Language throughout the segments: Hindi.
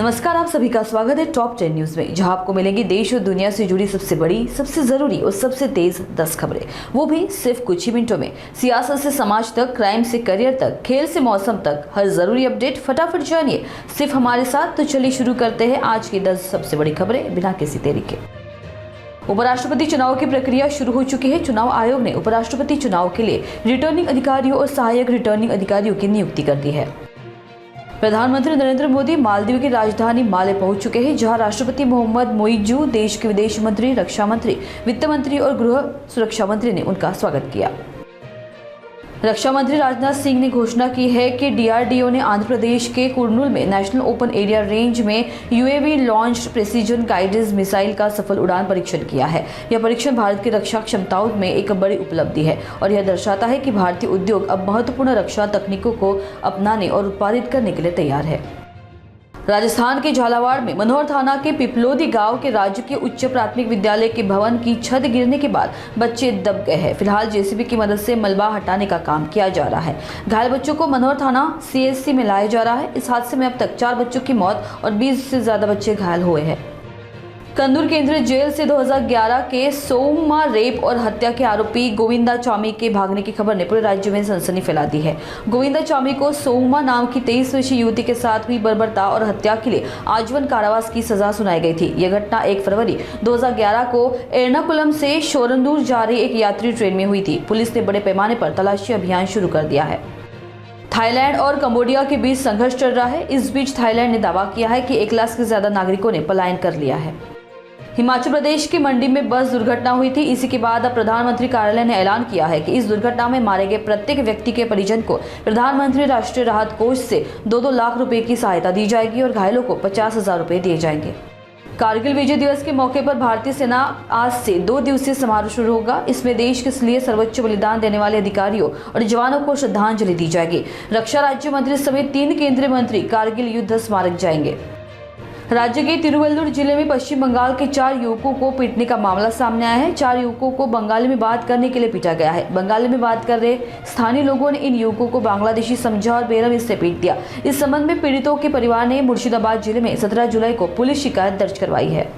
नमस्कार, आप सभी का स्वागत है टॉप 10 न्यूज में, जहां आपको मिलेंगी देश और दुनिया से जुड़ी सबसे बड़ी, सबसे जरूरी और सबसे तेज 10 खबरें, वो भी सिर्फ कुछ ही मिनटों में। सियासत से समाज तक, क्राइम से करियर तक, खेल से मौसम तक, हर जरूरी अपडेट फटाफट जानिए सिर्फ हमारे साथ। तो चलिए शुरू करते हैं आज की 10 सबसे बड़ी खबरें बिना किसी देरी के। उपराष्ट्रपति चुनाव की प्रक्रिया शुरू हो चुकी है। चुनाव आयोग ने उपराष्ट्रपति चुनाव के लिए रिटर्निंग अधिकारियों और सहायक रिटर्निंग अधिकारियों की नियुक्ति कर दी है। प्रधानमंत्री नरेंद्र मोदी मालदीव की राजधानी माले पहुंच चुके हैं, जहां राष्ट्रपति मोहम्मद मोइज्जू, देश के विदेश मंत्री, रक्षा मंत्री, वित्त मंत्री और गृह सुरक्षा मंत्री ने उनका स्वागत किया। रक्षा मंत्री राजनाथ सिंह ने घोषणा की है कि डीआरडीओ ने आंध्र प्रदेश के कुर्नूल में नेशनल ओपन एरिया रेंज में UAV launch precision guided missile का सफल उड़ान परीक्षण किया है। यह परीक्षण भारत की रक्षा क्षमताओं में एक बड़ी उपलब्धि है और यह दर्शाता है कि भारतीय उद्योग अब महत्वपूर्ण रक्षा तकनीकों को अपनाने और उत्पादित करने के लिए तैयार है। राजस्थान के झालावाड़ में मनोहर थाना के पिपलोदी गांव के राजकीय उच्च प्राथमिक विद्यालय के भवन की छत गिरने के बाद बच्चे दब गए हैं। फिलहाल जेसीबी की मदद से मलबा हटाने का काम किया जा रहा है। घायल बच्चों को मनोहर थाना सीएचसी में लाया जा रहा है। इस हादसे में अब तक 4 बच्चों की मौत और 20 से ज्यादा बच्चे घायल हुए हैं। कंदूर केंद्रीय जेल से 2011 के सोमा रेप और हत्या के आरोपी गोविंदा चामी के भागने की खबर ने पूरे राज्य में सनसनी फैला दी है। गोविंदा चामी को सोमा नाम की 23 वर्षीय युवती के साथ हुई बर्बरता और हत्या के लिए आजीवन कारावास की सजा सुनाई गई थी। यह घटना 1 फरवरी 2011 को एर्नाकुलम से शोरंदूर जा रही एक यात्री ट्रेन में हुई थी। पुलिस ने बड़े पैमाने पर तलाशी अभियान शुरू कर दिया है। थाईलैंड और कंबोडिया के बीच संघर्ष चल रहा है। इस बीच थाईलैंड ने दावा किया है कि 1 लाख से ज्यादा नागरिकों ने पलायन कर लिया है। हिमाचल प्रदेश की मंडी में बस दुर्घटना हुई थी। इसी के बाद अब प्रधानमंत्री कार्यालय ने ऐलान किया है कि इस दुर्घटना में मारे गए प्रत्येक व्यक्ति के परिजन को प्रधानमंत्री राष्ट्रीय राहत कोष से 2-2 लाख रुपए की सहायता दी जाएगी और घायलों को 50,000 रुपए दिए जाएंगे। कारगिल विजय दिवस के मौके पर भारतीय सेना आज से 2 दिवसीय समारोह शुरू होगा। इसमें देश के लिए सर्वोच्च बलिदान देने वाले अधिकारियों और जवानों को श्रद्धांजलि दी जाएगी। रक्षा राज्य मंत्री समेत 3 केंद्रीय मंत्री कारगिल युद्ध स्मारक जाएंगे। राज्य के तिरुवल्लुर जिले में पश्चिम बंगाल के 4 युवकों को पीटने का मामला सामने आया है। 4 युवकों को बंगाली में बात करने के लिए पीटा गया है। बंगाली में बात कर रहे स्थानीय लोगों ने इन युवकों को बांग्लादेशी समझा और बेरहमी से पीट दिया। इस संबंध में पीड़ितों के परिवार ने मुर्शिदाबाद जिले में 17 जुलाई को पुलिस शिकायत दर्ज करवाई है।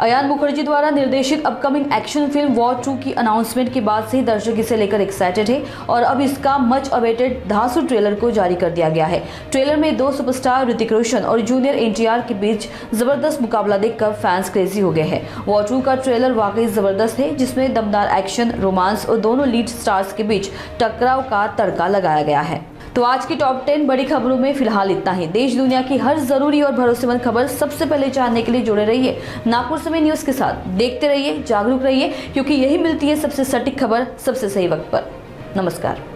अयान मुखर्जी द्वारा निर्देशित अपकमिंग एक्शन फिल्म वॉर 2 की अनाउंसमेंट के बाद से ही दर्शक इसे लेकर एक्साइटेड है और अब इसका मच अवेटेड धांसू ट्रेलर को जारी कर दिया गया है। ट्रेलर में 2 सुपरस्टार ऋतिक रोशन और जूनियर एनटीआर के बीच जबरदस्त मुकाबला देखकर फैंस क्रेजी हो गए हैं। वॉर 2 का ट्रेलर वाकई जबरदस्त है, जिसमें दमदार एक्शन, रोमांस और दोनों लीड स्टार्स के बीच टकराव का तड़का लगाया गया है। तो आज की टॉप 10 बड़ी खबरों में फिलहाल इतना ही। देश दुनिया की हर जरूरी और भरोसेमंद खबर सबसे पहले जानने के लिए जुड़े रहिए नागपुर समय न्यूज के साथ। देखते रहिए, जागरूक रहिए, क्योंकि यही मिलती है सबसे सटीक खबर सबसे सही वक्त पर। नमस्कार।